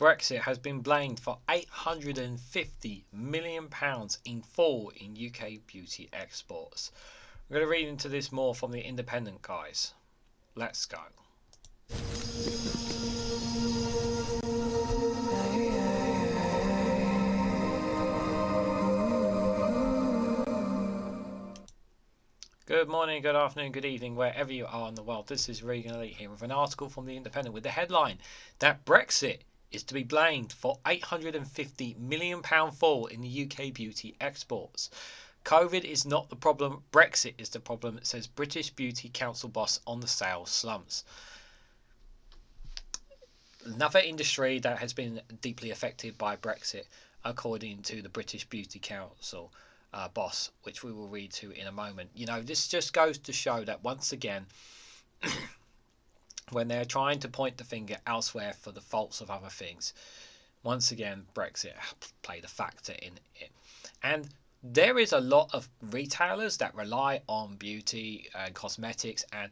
Brexit has been blamed for £850 million in fall in UK beauty exports. We're going to read into this more from the Independent, guys. Let's go. Good morning, good afternoon, good evening, wherever you are in the world. This is REGANELITE here with an article from the Independent with the headline that Brexit is to be blamed for £850 million fall in the UK beauty exports. COVID is not the problem, Brexit is the problem, says British Beauty Council boss on the sales slumps. Another industry that has been deeply affected by Brexit, according to the British Beauty Council boss, which we will read to in a moment. You know, this just goes to show that once again, when they're trying to point the finger elsewhere for the faults of other things, once again, Brexit played a factor in it. And there is a lot of retailers that rely on beauty and cosmetics, and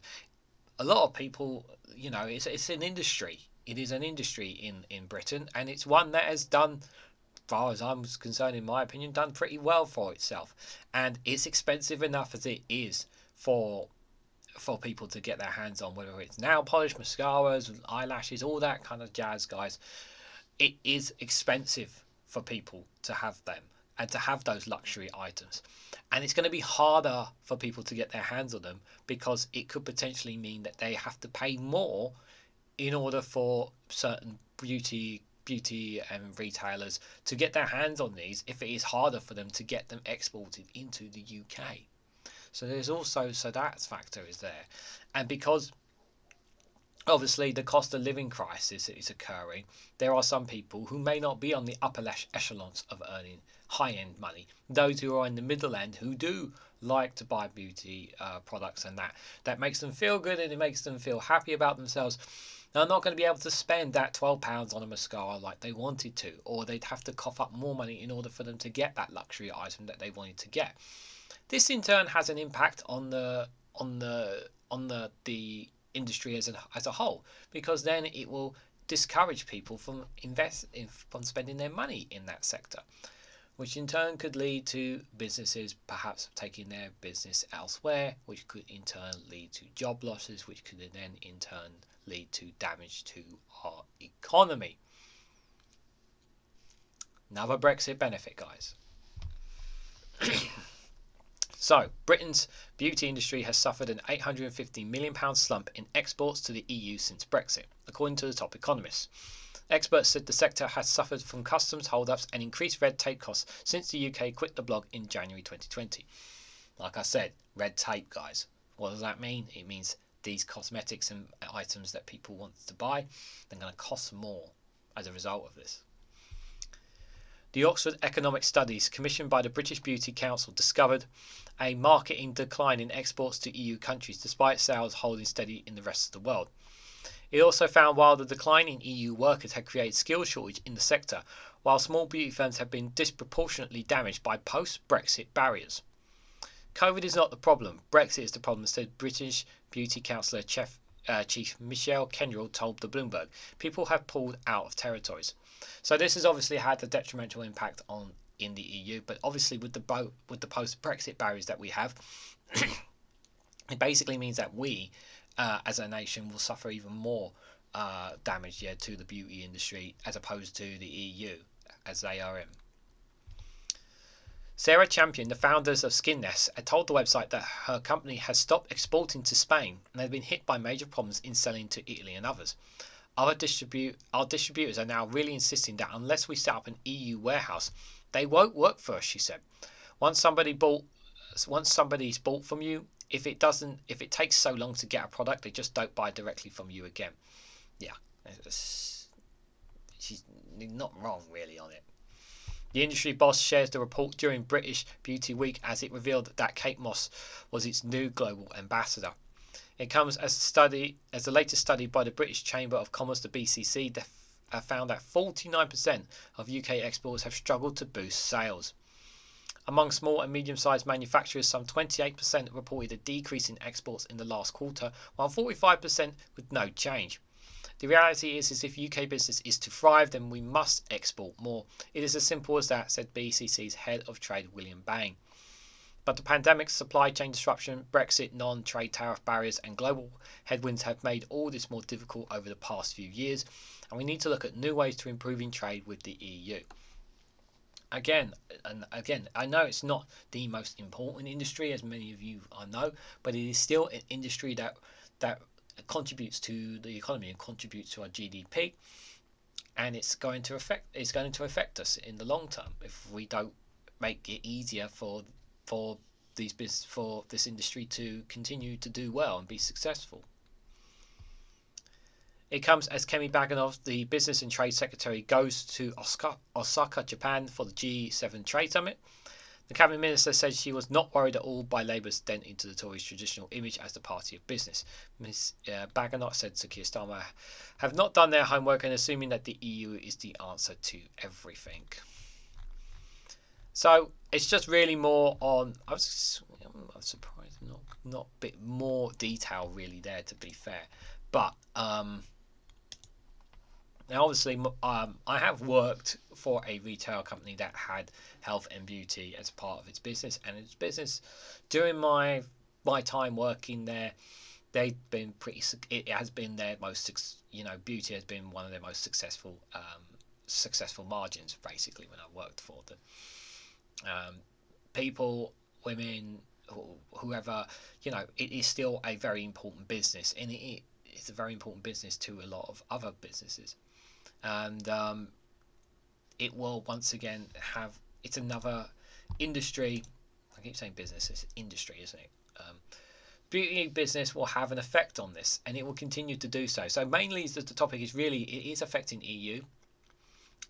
a lot of people, you know, it's an industry. It is an industry in Britain, and it's one that has done, as far as I'm concerned, in my opinion, done pretty well for itself. And it's expensive enough as it is for people to get their hands on, whether it's nail polish, mascaras, eyelashes, all that kind of jazz, guys. It is expensive for people to have them and to have those luxury items. And it's going to be harder for people to get their hands on them because it could potentially mean that they have to pay more in order for certain beauty and retailers to get their hands on these, if it is harder for them to get them exported into the UK. So there's also, so that factor is there. And because obviously the cost of living crisis is occurring, there are some people who may not be on the upper echelons of earning high-end money. Those who are in the middle end who do like to buy beauty products, and that makes them feel good and it makes them feel happy about themselves. They're not going to be able to spend that £12 on a mascara like they wanted to, or they'd have to cough up more money in order for them to get that luxury item that they wanted to get. This in turn has an impact on the industry as a whole, because then it will discourage people from spending their money in that sector, which in turn could lead to businesses perhaps taking their business elsewhere, which could in turn lead to job losses, which could then in turn lead to damage to our economy. Another Brexit benefit, guys. So, Britain's beauty industry has suffered an £850 million slump in exports to the EU since Brexit, according to the top economists. Experts said the sector has suffered from customs hold-ups and increased red tape costs since the UK quit the bloc in January 2020. Like I said, red tape, guys. What does that mean? It means these cosmetics and items that people want to buy, they're going to cost more as a result of this. The Oxford Economic Studies, commissioned by the British Beauty Council, discovered a market decline in exports to EU countries despite sales holding steady in the rest of the world. It also found while the decline in EU workers had created skill shortage in the sector, while small beauty firms have been disproportionately damaged by post-Brexit barriers. COVID is not the problem, Brexit is the problem, said British Beauty Council Chief Millie Kendall told the Bloomberg. People have pulled out of territories. So this has obviously had a detrimental impact in the EU, but obviously with the post-Brexit barriers that we have, it basically means that we, as a nation, will suffer even more damage to the beauty industry as opposed to the EU, as they are in. Sarah Champion, the founders of Skinness, had told the website that her company has stopped exporting to Spain and they've been hit by major problems in selling to Italy and others. Our distributors are now really insisting that unless we set up an EU warehouse, they won't work for us, she said. Once somebody's bought from you, if it takes so long to get a product, they just don't buy directly from you again. Yeah, she's not wrong really on it. The industry boss shares the report during British Beauty Week as it revealed that Kate Moss was its new global ambassador. It comes as the latest study by the British Chamber of Commerce, the BCC, found that 49% of UK exports have struggled to boost sales. Among small and medium-sized manufacturers, some 28% reported a decrease in exports in the last quarter, while 45% with no change. The reality is if UK business is to thrive, then we must export more. It is as simple as that, said BCC's head of trade, William Bain. But the pandemic, supply chain disruption, Brexit, non-trade tariff barriers, and global headwinds have made all this more difficult over the past few years, and we need to look at new ways to improving trade with the EU. Again, I know it's not the most important industry, as many of you know, but it is still an industry that contributes to the economy and contributes to our GDP, and it's going to affect us in the long term if we don't make it easier for this industry to continue to do well and be successful. It comes as Kemi Baganov, the Business and Trade Secretary, goes to Osaka, Japan for the G7 Trade Summit. The Cabinet Minister said she was not worried at all by Labour's dent into the Tories' traditional image as the party of business. Ms Baganov said Sir Keir Starmer have not done their homework and assuming that the EU is the answer to everything. So it's just really more on. I was surprised not a bit more detail really there, to be fair, but now, obviously, I have worked for a retail company that had health and beauty as part of its business, and its business during my time working there, they've been pretty. It has been their most, beauty has been one of their most successful margins, basically, when I worked for them. People, women, whoever, it is still a very important business, and it's a very important business to a lot of other businesses. And it will once again it's another industry. I keep saying business, it's industry, isn't it? Beauty business will have an effect on this, and it will continue to do so. So mainly the topic is really, it is affecting EU,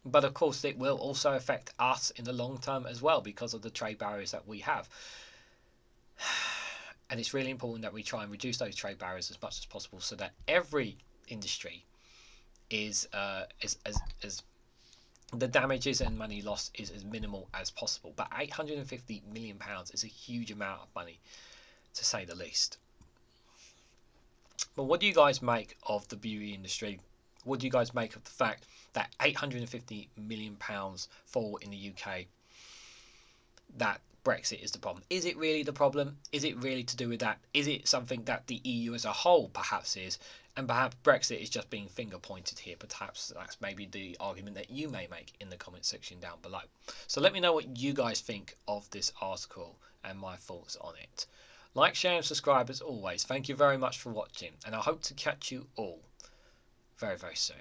but of course it will also affect us in the long term as well because of the trade barriers that we have. And it's really important that we try and reduce those trade barriers as much as possible so that every industry is as the damages and money lost is as minimal as possible. But £850 million is a huge amount of money, to say the least. But what do you guys make of the beauty industry? What do you guys make of the fact that £850 million fall in the UK? That Brexit is the problem. Is it really the problem? Is it really to do with that? Is it something that the EU as a whole perhaps is? And perhaps Brexit is just being finger pointed here. Perhaps that's maybe the argument that you may make in the comment section down below. So let me know what you guys think of this article and my thoughts on it. Like, share and subscribe as always. Thank you very much for watching, and I hope to catch you all very, very soon.